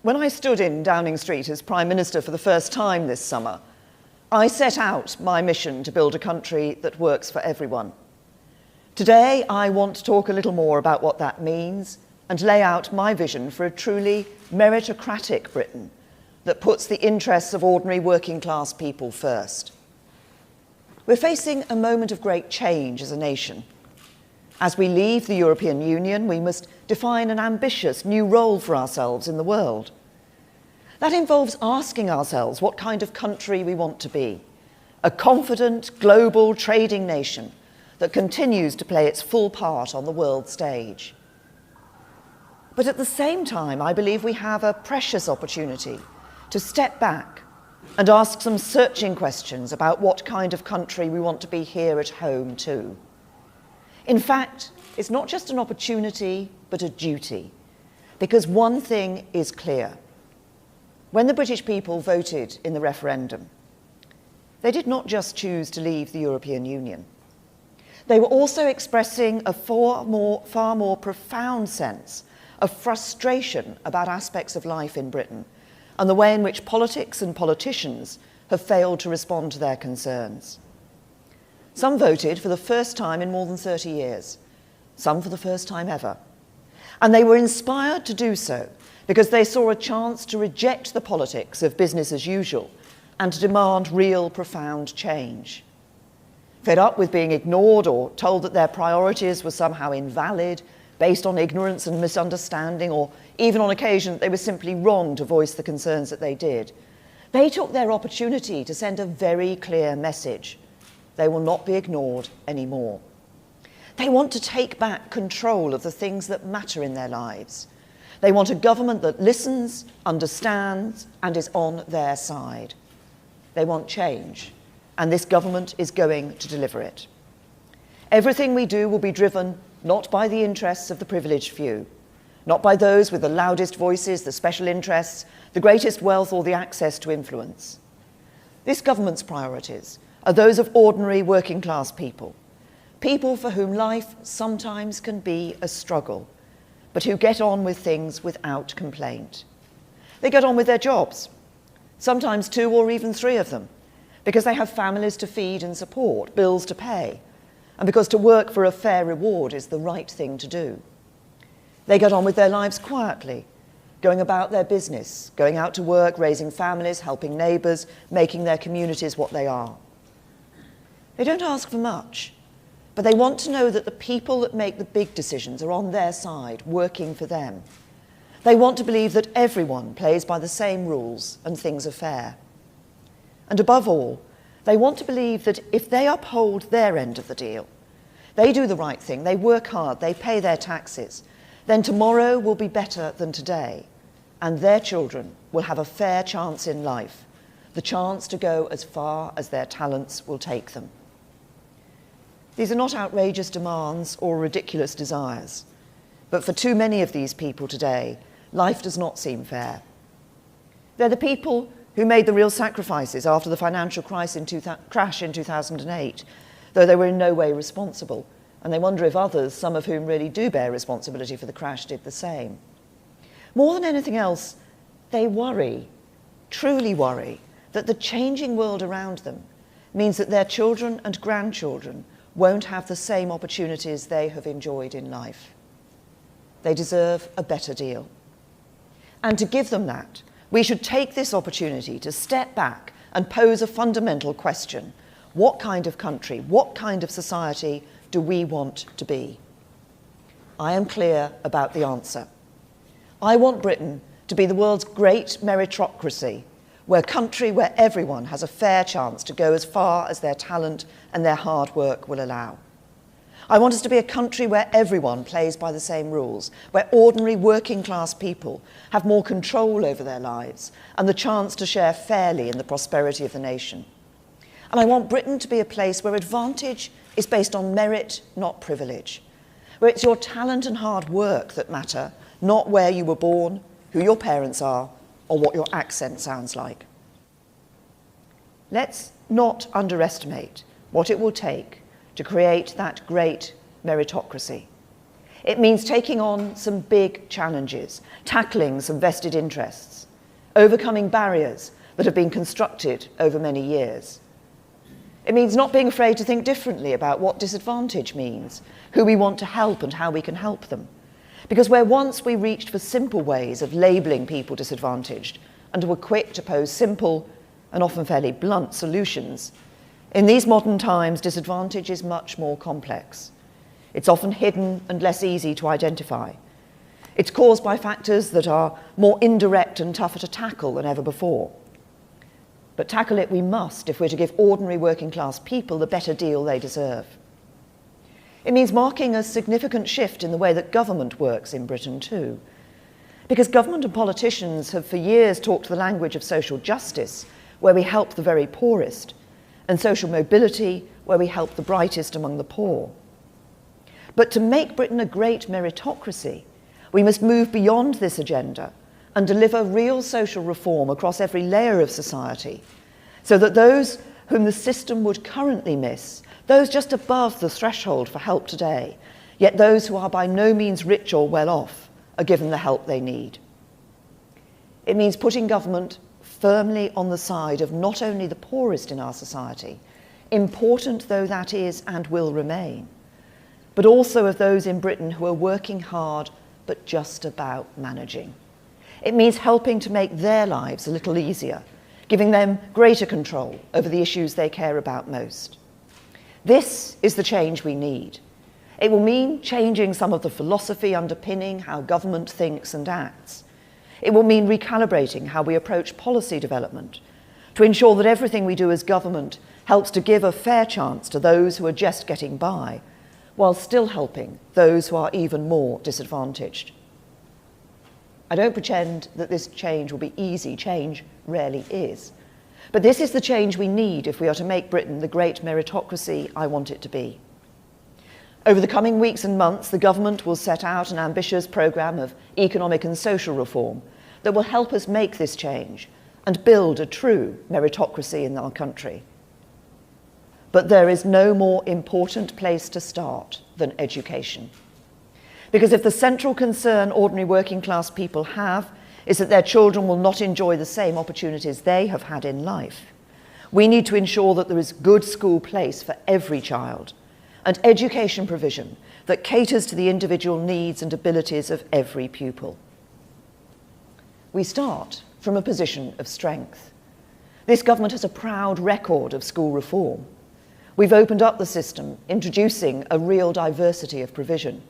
When I stood in Downing Street as Prime Minister for the first time this summer, I set out my mission to build a country that works for everyone. Today, I want to talk a little more about what that means and lay out my vision for a truly meritocratic Britain that puts the interests of ordinary working class people first. We're facing a moment of great change as a nation. As we leave the European Union, we must define an ambitious new role for ourselves in the world. That involves asking ourselves what kind of country we want to be. A confident, global trading nation that continues to play its full part on the world stage. But at the same time, I believe we have a precious opportunity to step back and ask some searching questions about what kind of country we want to be here at home too. In fact, it's not just an opportunity, but a duty, because one thing is clear. When the British people voted in the referendum, they did not just choose to leave the European Union. They were also expressing a far more profound sense of frustration about aspects of life in Britain and the way in which politics and politicians have failed to respond to their concerns. Some voted for the first time in more than 30 years, some for the first time ever. And they were inspired to do so because they saw a chance to reject the politics of business as usual and to demand real, profound change. Fed up with being ignored or told that their priorities were somehow invalid, based on ignorance and misunderstanding, or even on occasion that they were simply wrong to voice the concerns that they did, they took their opportunity to send a very clear message. They will not be ignored anymore. They want to take back control of the things that matter in their lives. They want a government that listens, understands, and is on their side. They want change, and this government is going to deliver it. Everything we do will be driven not by the interests of the privileged few, not by those with the loudest voices, the special interests, the greatest wealth, or the access to influence. This government's priorities are those of ordinary working class people, people for whom life sometimes can be a struggle, but who get on with things without complaint. They get on with their jobs, sometimes 2 or even 3 of them, because they have families to feed and support, bills to pay, and because to work for a fair reward is the right thing to do. They get on with their lives quietly, going about their business, going out to work, raising families, helping neighbours, making their communities what they are. They don't ask for much, but they want to know that the people that make the big decisions are on their side, working for them. They want to believe that everyone plays by the same rules and things are fair. And above all, they want to believe that if they uphold their end of the deal, they do the right thing, they work hard, they pay their taxes, then tomorrow will be better than today, and their children will have a fair chance in life, the chance to go as far as their talents will take them. These are not outrageous demands or ridiculous desires, but for too many of these people today, life does not seem fair. They're the people who made the real sacrifices after the financial crash in 2008, though they were in no way responsible, and they wonder if others, some of whom really do bear responsibility for the crash, did the same. More than anything else, they worry, truly worry, that the changing world around them means that their children and grandchildren won't have the same opportunities they have enjoyed in life. They deserve a better deal. And to give them that, we should take this opportunity to step back and pose a fundamental question. What kind of country, what kind of society do we want to be? I am clear about the answer. I want Britain to be the world's great meritocracy, where everyone has a fair chance to go as far as their talent and their hard work will allow. I want us to be a country where everyone plays by the same rules, where ordinary working class people have more control over their lives and the chance to share fairly in the prosperity of the nation. And I want Britain to be a place where advantage is based on merit, not privilege, where it's your talent and hard work that matter, not where you were born, who your parents are, or what your accent sounds like. Let's not underestimate what it will take to create that great meritocracy. It means taking on some big challenges, tackling some vested interests, overcoming barriers that have been constructed over many years. It means not being afraid to think differently about what disadvantage means, who we want to help and how we can help them. Because where once we reached for simple ways of labelling people disadvantaged and were quick to pose simple and often fairly blunt solutions, in these modern times, disadvantage is much more complex. It's often hidden and less easy to identify. It's caused by factors that are more indirect and tougher to tackle than ever before. But tackle it we must if we're to give ordinary working class people the better deal they deserve. It means marking a significant shift in the way that government works in Britain too. Because government and politicians have for years talked the language of social justice, where we help the very poorest, and social mobility, where we help the brightest among the poor. But to make Britain a great meritocracy, we must move beyond this agenda and deliver real social reform across every layer of society, so that those whom the system would currently miss, those just above the threshold for help today, yet those who are by no means rich or well off, are given the help they need. It means putting government firmly on the side of not only the poorest in our society, important though that is and will remain, but also of those in Britain who are working hard but just about managing. It means helping to make their lives a little easier, giving them greater control over the issues they care about most. This is the change we need. It will mean changing some of the philosophy underpinning how government thinks and acts. It will mean recalibrating how we approach policy development to ensure that everything we do as government helps to give a fair chance to those who are just getting by, while still helping those who are even more disadvantaged. I don't pretend that this change will be easy. Change rarely is. But this is the change we need if we are to make Britain the great meritocracy I want it to be. Over the coming weeks and months, the government will set out an ambitious programme of economic and social reform that will help us make this change and build a true meritocracy in our country. But there is no more important place to start than education. Because if the central concern ordinary working class people have is that their children will not enjoy the same opportunities they have had in life, we need to ensure that there is good school place for every child and education provision that caters to the individual needs and abilities of every pupil. We start from a position of strength. This government has a proud record of school reform. We've opened up the system, introducing a real diversity of provision.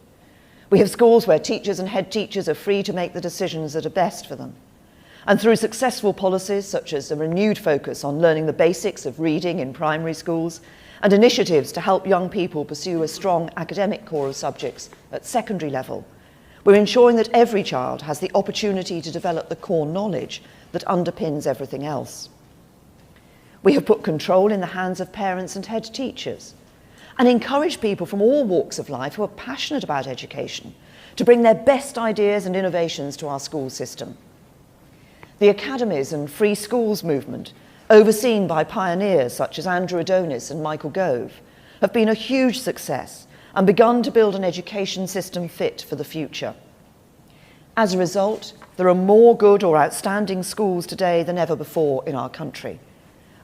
We have schools where teachers and head teachers are free to make the decisions that are best for them. And through successful policies such as a renewed focus on learning the basics of reading in primary schools and initiatives to help young people pursue a strong academic core of subjects at secondary level, we're ensuring that every child has the opportunity to develop the core knowledge that underpins everything else. We have put control in the hands of parents and head teachers and encourage people from all walks of life who are passionate about education to bring their best ideas and innovations to our school system. The academies and free schools movement, overseen by pioneers such as Andrew Adonis and Michael Gove, have been a huge success and begun to build an education system fit for the future. As a result, there are more good or outstanding schools today than ever before in our country.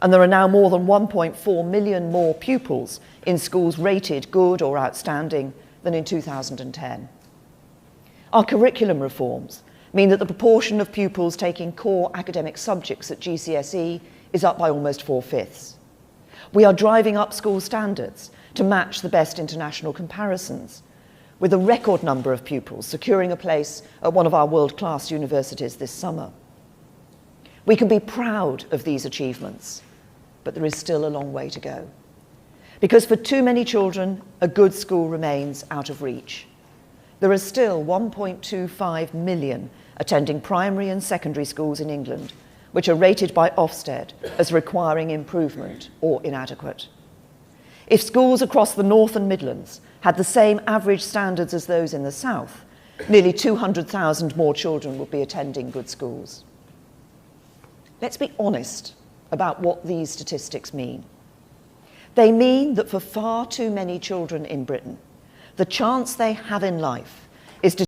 And there are now more than 1.4 million more pupils in schools rated good or outstanding than in 2010. Our curriculum reforms mean that the proportion of pupils taking core academic subjects at GCSE is up by almost 4/5. We are driving up school standards to match the best international comparisons, with a record number of pupils securing a place at one of our world-class universities this summer. We can be proud of these achievements, but there is still a long way to go. Because for too many children, a good school remains out of reach. There are still 1.25 million attending primary and secondary schools in England, which are rated by Ofsted as requiring improvement or inadequate. If schools across the North and Midlands had the same average standards as those in the South, nearly 200,000 more children would be attending good schools. Let's be honest about what these statistics mean. They mean that for far too many children in Britain, the chance they have in life is to